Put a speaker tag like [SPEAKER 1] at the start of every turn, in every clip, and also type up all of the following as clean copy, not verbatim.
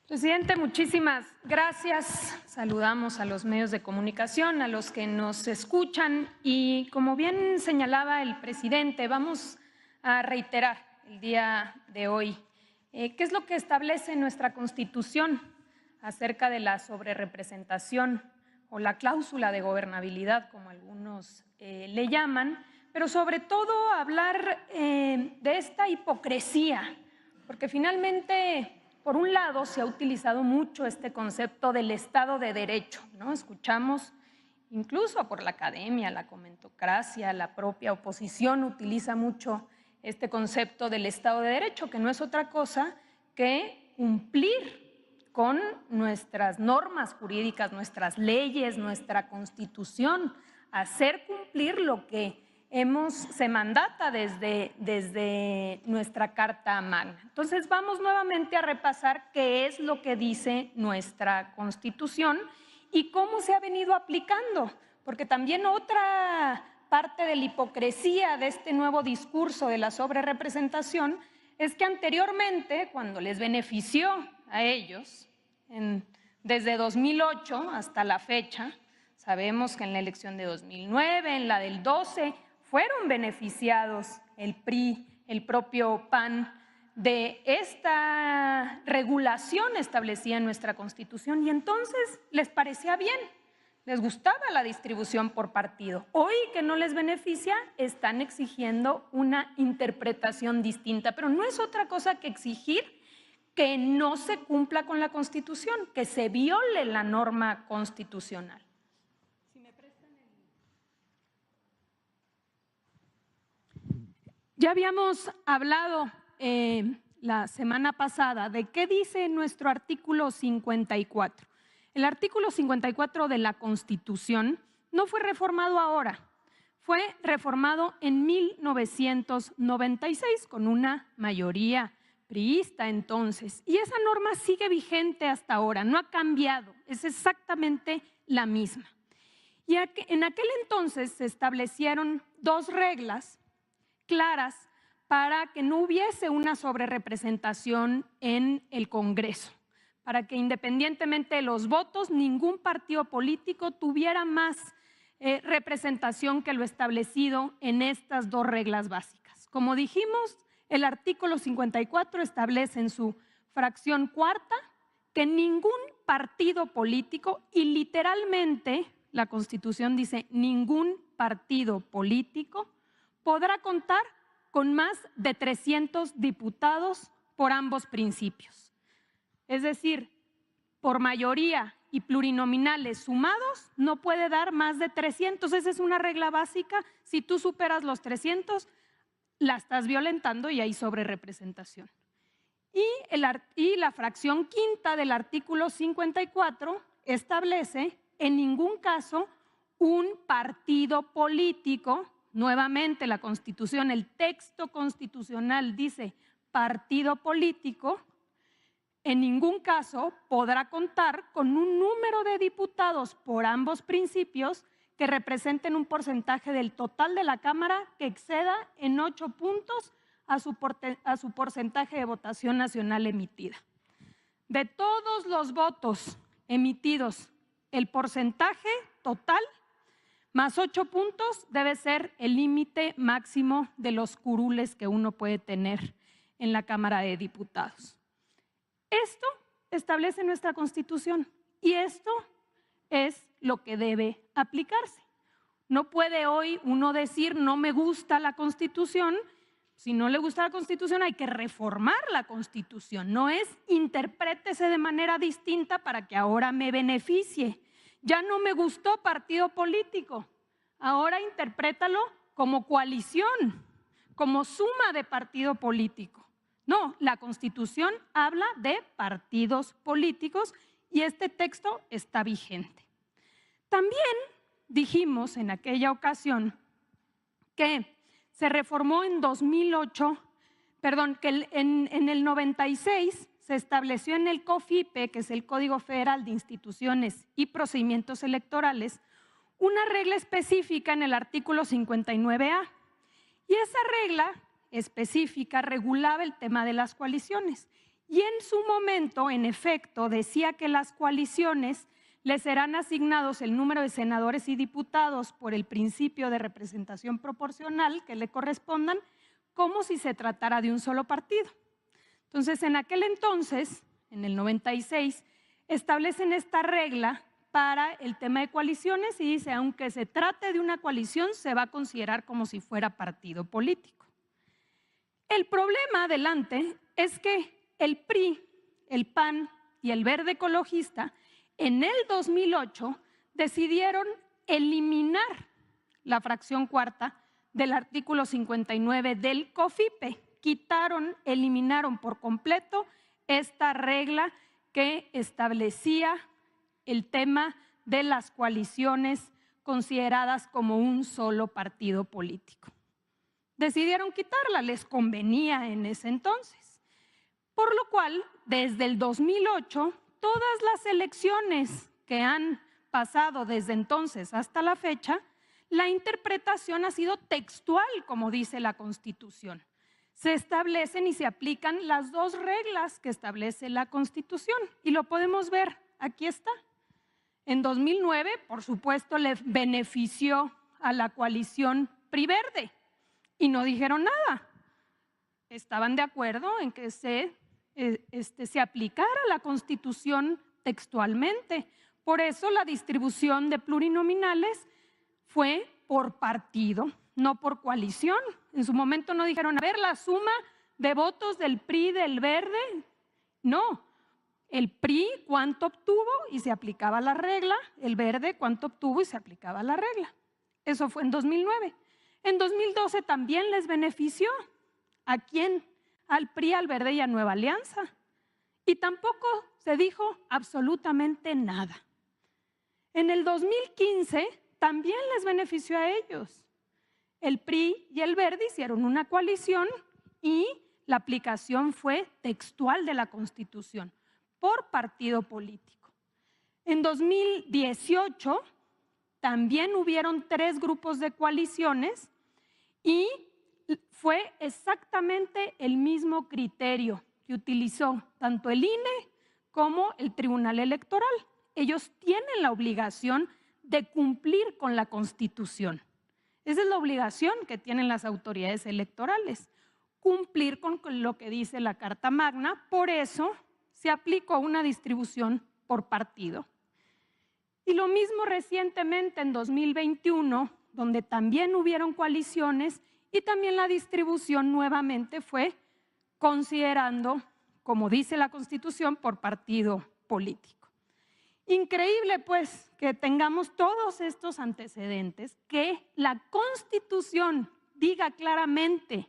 [SPEAKER 1] Presidente, muchísimas gracias. Saludamos a los medios de comunicación, a los que nos escuchan y, como bien señalaba el presidente, vamos a reiterar el día de hoy qué es lo que establece nuestra Constitución acerca de la sobrerepresentación o la cláusula de gobernabilidad, como algunos le llaman, pero sobre todo hablar de esta hipocresía, porque finalmente, por un lado, se ha utilizado mucho este concepto del Estado de Derecho, ¿no? Escuchamos incluso por la academia, la comentocracia, la propia oposición utiliza mucho este concepto del Estado de Derecho, que no es otra cosa que cumplir con nuestras normas jurídicas, nuestras leyes, nuestra Constitución, hacer cumplir lo que se mandata desde nuestra Carta Magna. Entonces, vamos nuevamente a repasar qué es lo que dice nuestra Constitución y cómo se ha venido aplicando, porque también otra parte de la hipocresía de este nuevo discurso de la sobrerepresentación es que anteriormente, cuando les benefició a ellos, desde 2008 hasta la fecha, sabemos que en la elección de 2009, en la del 12, fueron beneficiados el PRI, el propio PAN, de esta regulación establecida en nuestra Constitución, y entonces les parecía bien, les gustaba la distribución por partido. Hoy que no les beneficia, están exigiendo una interpretación distinta, pero no es otra cosa que exigir que no se cumpla con la Constitución, que se viole la norma constitucional. Ya habíamos hablado la semana pasada de qué dice nuestro artículo 54. El artículo 54 de la Constitución no fue reformado ahora, fue reformado en 1996 con una mayoría priista entonces. Y esa norma sigue vigente hasta ahora, no ha cambiado, es exactamente la misma. Y en aquel entonces se establecieron dos reglas claras para que no hubiese una sobrerepresentación en el Congreso, para que independientemente de los votos, ningún partido político tuviera más representación que lo establecido en estas dos reglas básicas. Como dijimos, el artículo 54 establece en su fracción cuarta que ningún partido político, y literalmente la Constitución dice ningún partido político, podrá contar con más de 300 diputados por ambos principios. Es decir, por mayoría y plurinominales sumados no puede dar más de 300. Esa es una regla básica. Si tú superas los 300, la estás violentando y hay sobrerepresentación. Y la fracción quinta del artículo 54 establece en ningún caso un partido político. Nuevamente la Constitución, el texto constitucional dice partido político, en ningún caso podrá contar con un número de diputados por ambos principios que representen un porcentaje del total de la Cámara que exceda en 8 puntos a su porcentaje de votación nacional emitida. De todos los votos emitidos, el porcentaje total más 8 puntos debe ser el límite máximo de los curules que uno puede tener en la Cámara de Diputados. Esto establece nuestra Constitución y esto es lo que debe aplicarse. No puede hoy uno decir no me gusta la Constitución. Si no le gusta la Constitución hay que reformar la Constitución. No es interprétese de manera distinta para que ahora me beneficie. Ya no me gustó partido político, ahora interprétalo como coalición, como suma de partido político. No, la Constitución habla de partidos políticos y este texto está vigente. También dijimos en aquella ocasión que se reformó en 2008, que en el 96 se estableció en el COFIPE, que es el Código Federal de Instituciones y Procedimientos Electorales, una regla específica en el artículo 59A. Y esa regla específica regulaba el tema de las coaliciones. Y en su momento, en efecto, decía que las coaliciones les serán asignados el número de senadores y diputados por el principio de representación proporcional que le correspondan, como si se tratara de un solo partido. Entonces, en aquel entonces, en el 96, establecen esta regla para el tema de coaliciones y dice, aunque se trate de una coalición, se va a considerar como si fuera partido político. El problema, adelante, es que el PRI, el PAN y el Verde Ecologista en el 2008 decidieron eliminar la fracción cuarta del artículo 59 del COFIPE. Eliminaron por completo esta regla que establecía el tema de las coaliciones consideradas como un solo partido político. Decidieron quitarla, les convenía en ese entonces. Por lo cual, desde el 2008, todas las elecciones que han pasado desde entonces hasta la fecha, la interpretación ha sido textual, como dice la Constitución. Se establecen y se aplican las dos reglas que establece la Constitución y lo podemos ver, aquí está. En 2009, por supuesto, le benefició a la coalición PRI-Verde y no dijeron nada. Estaban de acuerdo en que se aplicara la Constitución textualmente. Por eso la distribución de plurinominales fue por partido, no por coalición. En su momento no dijeron, a ver, la suma de votos del PRI, del Verde. No, el PRI cuánto obtuvo y se aplicaba la regla, el Verde cuánto obtuvo y se aplicaba la regla. Eso fue en 2009. En 2012 también les benefició. ¿A quién? Al PRI, al Verde y a Nueva Alianza. Y tampoco se dijo absolutamente nada. En el 2015 también les benefició a ellos. El PRI y el Verde hicieron una coalición y la aplicación fue textual de la Constitución por partido político. En 2018 también hubieron 3 grupos de coaliciones y fue exactamente el mismo criterio que utilizó tanto el INE como el Tribunal Electoral. Ellos tienen la obligación de cumplir con la Constitución. Esa es la obligación que tienen las autoridades electorales, cumplir con lo que dice la Carta Magna. Por eso se aplicó una distribución por partido. Y lo mismo recientemente en 2021, donde también hubieron coaliciones y también la distribución nuevamente fue considerando, como dice la Constitución, por partido político. Increíble, pues, que tengamos todos estos antecedentes, que la Constitución diga claramente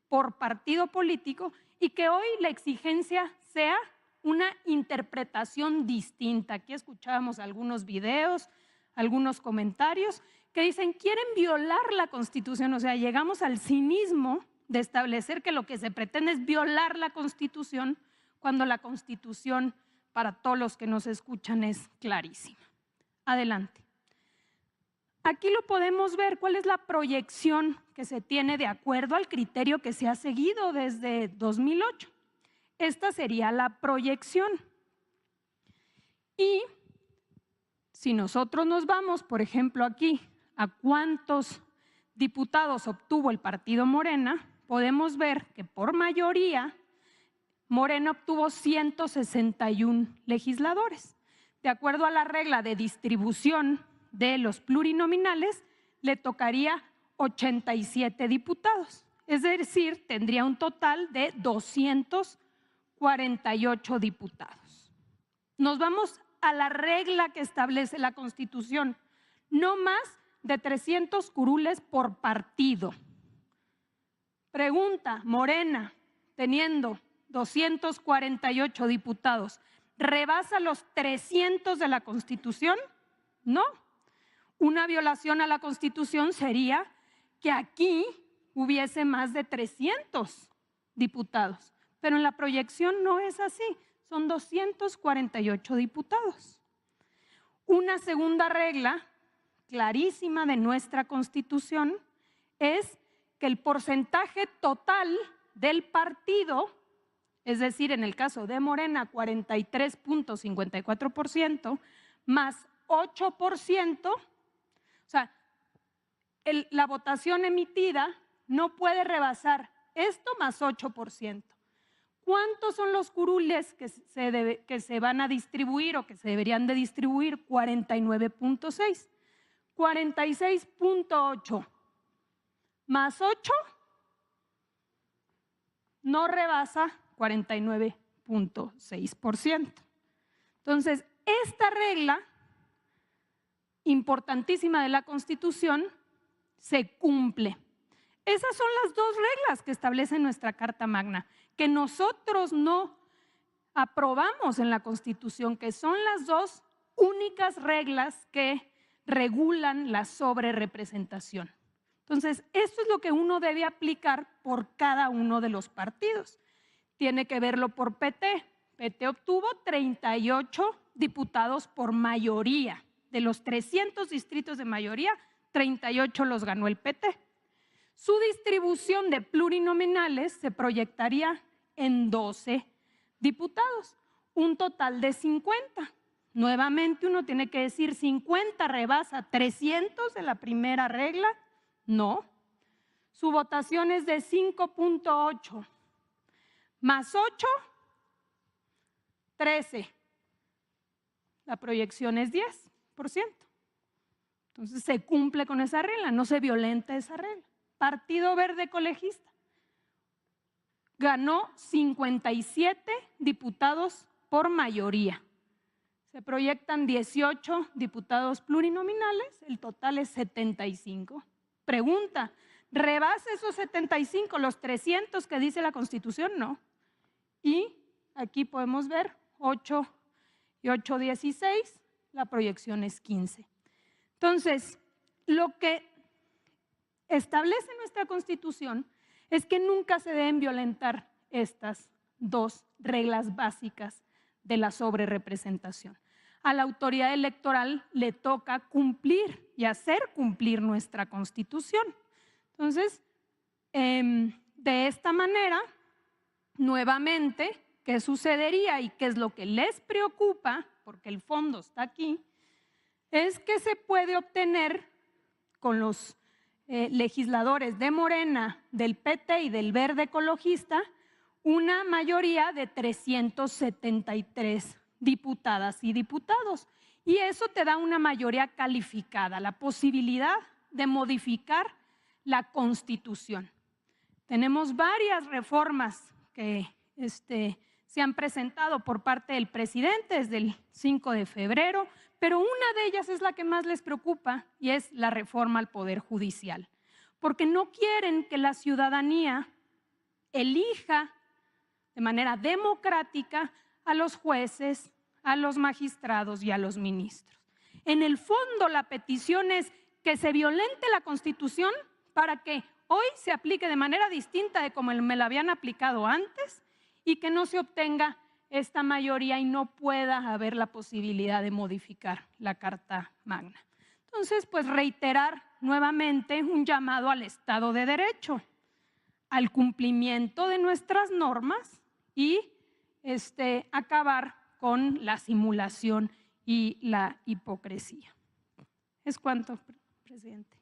[SPEAKER 1] por partido político y que hoy la exigencia sea una interpretación distinta. Aquí escuchábamos algunos videos, algunos comentarios que dicen quieren violar la Constitución, o sea, llegamos al cinismo de establecer que lo que se pretende es violar la Constitución cuando la Constitución, para todos los que nos escuchan, es clarísima. Adelante. Aquí lo podemos ver, cuál es la proyección que se tiene de acuerdo al criterio que se ha seguido desde 2008. Esta sería la proyección. Y si nosotros nos vamos, por ejemplo, aquí a cuántos diputados obtuvo el partido Morena, podemos ver que por mayoría Morena obtuvo 161 legisladores. De acuerdo a la regla de distribución de los plurinominales, le tocaría 87 diputados. Es decir, tendría un total de 248 diputados. Nos vamos a la regla que establece la Constitución. No más de 300 curules por partido. Pregunta, Morena, teniendo 248 diputados, ¿rebasa los 300 de la Constitución? No. Una violación a la Constitución sería que aquí hubiese más de 300 diputados, pero en la proyección no es así, son 248 diputados. Una segunda regla clarísima de nuestra Constitución es que el porcentaje total del partido es decir, en el caso de Morena, 43.54%, más 8%, o sea, la votación emitida no puede rebasar esto más 8%. ¿Cuántos son los curules que se van a distribuir o que se deberían de distribuir? 49.6. 46.8 más 8 no rebasa 49.6%. Entonces, esta regla importantísima de la Constitución se cumple. Esas son las dos reglas que establece nuestra Carta Magna, que nosotros no aprobamos en la Constitución, que son las dos únicas reglas que regulan la sobrerepresentación. Entonces, esto es lo que uno debe aplicar por cada uno de los partidos. Tiene que verlo por PT. PT obtuvo 38 diputados por mayoría. De los 300 distritos de mayoría, 38 los ganó el PT. Su distribución de plurinominales se proyectaría en 12 diputados, un total de 50. Nuevamente uno tiene que decir, ¿50 rebasa 300 de la primera regla? No. Su votación es de 5.8 más 8, 13. La proyección es 10%. Entonces se cumple con esa regla, no se violenta esa regla. Partido Verde Ecologista ganó 57 diputados por mayoría. Se proyectan 18 diputados plurinominales, el total es 75. Pregunta, ¿rebasa esos 75 los 300 que dice la Constitución? No. Y aquí podemos ver 8 y 8, 16, la proyección es 15. Entonces, lo que establece nuestra Constitución es que nunca se deben violentar estas dos reglas básicas de la sobrerepresentación. A la autoridad electoral le toca cumplir y hacer cumplir nuestra Constitución. Entonces, de esta manera, nuevamente, ¿qué sucedería y qué es lo que les preocupa? Porque el fondo está aquí, es que se puede obtener con los legisladores de Morena, del PT y del Verde Ecologista una mayoría de 373 diputadas y diputados. Y eso te da una mayoría calificada, la posibilidad de modificar la Constitución. Tenemos varias reformas que se han presentado por parte del presidente desde el 5 de febrero, pero una de ellas es la que más les preocupa y es la reforma al Poder Judicial, porque no quieren que la ciudadanía elija de manera democrática a los jueces, a los magistrados y a los ministros. En el fondo, la petición es que se violente la Constitución para que hoy se aplique de manera distinta de como me la habían aplicado antes y que no se obtenga esta mayoría y no pueda haber la posibilidad de modificar la Carta Magna. Entonces, pues reiterar nuevamente un llamado al Estado de Derecho, al cumplimiento de nuestras normas y acabar con la simulación y la hipocresía. Es cuanto, presidente.